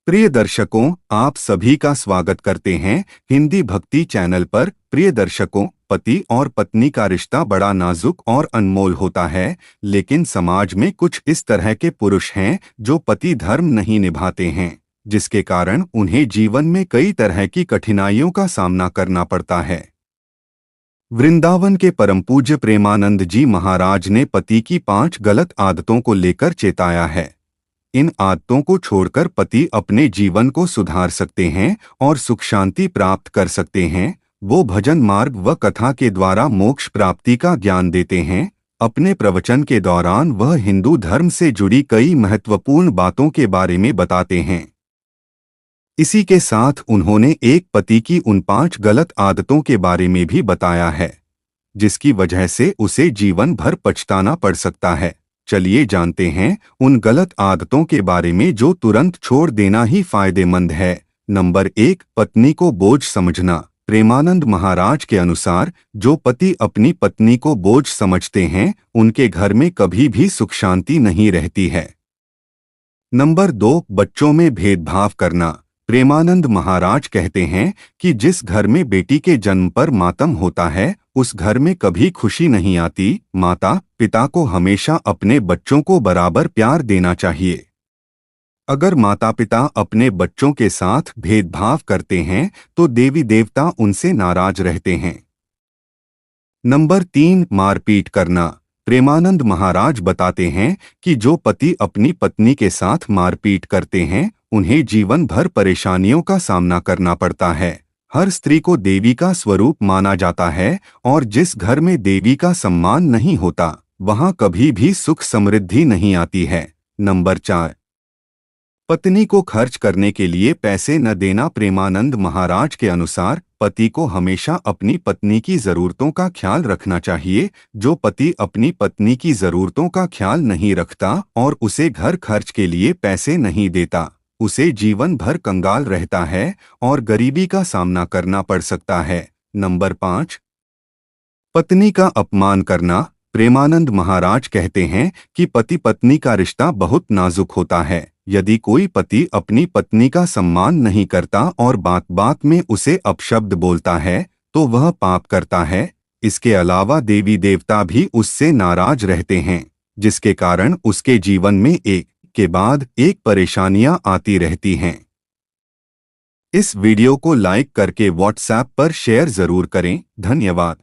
प्रिय दर्शकों, आप सभी का स्वागत करते हैं हिंदी भक्ति चैनल पर। प्रिय दर्शकों, पति और पत्नी का रिश्ता बड़ा नाजुक और अनमोल होता है, लेकिन समाज में कुछ इस तरह के पुरुष हैं जो पति धर्म नहीं निभाते हैं, जिसके कारण उन्हें जीवन में कई तरह की कठिनाइयों का सामना करना पड़ता है। वृंदावन के परम पूज्य प्रेमानंद जी महाराज ने पति की 5 गलत आदतों को लेकर चेताया है। इन आदतों को छोड़कर पति अपने जीवन को सुधार सकते हैं और सुख शांति प्राप्त कर सकते हैं। वो भजन मार्ग व कथा के द्वारा मोक्ष प्राप्ति का ज्ञान देते हैं। अपने प्रवचन के दौरान वह हिंदू धर्म से जुड़ी कई महत्वपूर्ण बातों के बारे में बताते हैं। इसी के साथ उन्होंने एक पति की उन 5 गलत आदतों के बारे में भी बताया है, जिसकी वजह से उसे जीवन भर पछताना पड़ सकता है। चलिए जानते हैं उन गलत आदतों के बारे में जो तुरंत छोड़ देना ही फायदेमंद है। नंबर 1, पत्नी को बोझ समझना। प्रेमानंद महाराज के अनुसार जो पति अपनी पत्नी को बोझ समझते हैं, उनके घर में कभी भी सुख शांति नहीं रहती है। नंबर 2, बच्चों में भेदभाव करना। प्रेमानंद महाराज कहते हैं कि जिस घर में बेटी के जन्म पर मातम होता है, उस घर में कभी खुशी नहीं आती। माता पिता को हमेशा अपने बच्चों को बराबर प्यार देना चाहिए। अगर माता पिता अपने बच्चों के साथ भेदभाव करते हैं तो देवी देवता उनसे नाराज रहते हैं। नंबर 3, मारपीट करना। प्रेमानंद महाराज बताते हैं कि जो पति अपनी पत्नी के साथ मारपीट करते हैं, उन्हें जीवन भर परेशानियों का सामना करना पड़ता है। हर स्त्री को देवी का स्वरूप माना जाता है और जिस घर में देवी का सम्मान नहीं होता, वहां कभी भी सुख समृद्धि नहीं आती है। नंबर 4, पत्नी को खर्च करने के लिए पैसे न देना। प्रेमानंद महाराज के अनुसार पति को हमेशा अपनी पत्नी की जरूरतों का ख्याल रखना चाहिए। जो पति अपनी पत्नी की जरूरतों का ख्याल नहीं रखता और उसे घर खर्च के लिए पैसे नहीं देता, उसे जीवन भर कंगाल रहता है और गरीबी का सामना करना पड़ सकता है। नंबर 5, पत्नी का अपमान करना। प्रेमानंद महाराज कहते हैं कि पति पत्नी का रिश्ता बहुत नाजुक होता है। यदि कोई पति अपनी पत्नी का सम्मान नहीं करता और बात बात में उसे अपशब्द बोलता है, तो वह पाप करता है। इसके अलावा देवी देवता भी उससे नाराज रहते हैं, जिसके कारण उसके जीवन में एक के बाद एक परेशानियां आती रहती हैं। इस वीडियो को लाइक करके व्हाट्सएप पर शेयर जरूर करें। धन्यवाद।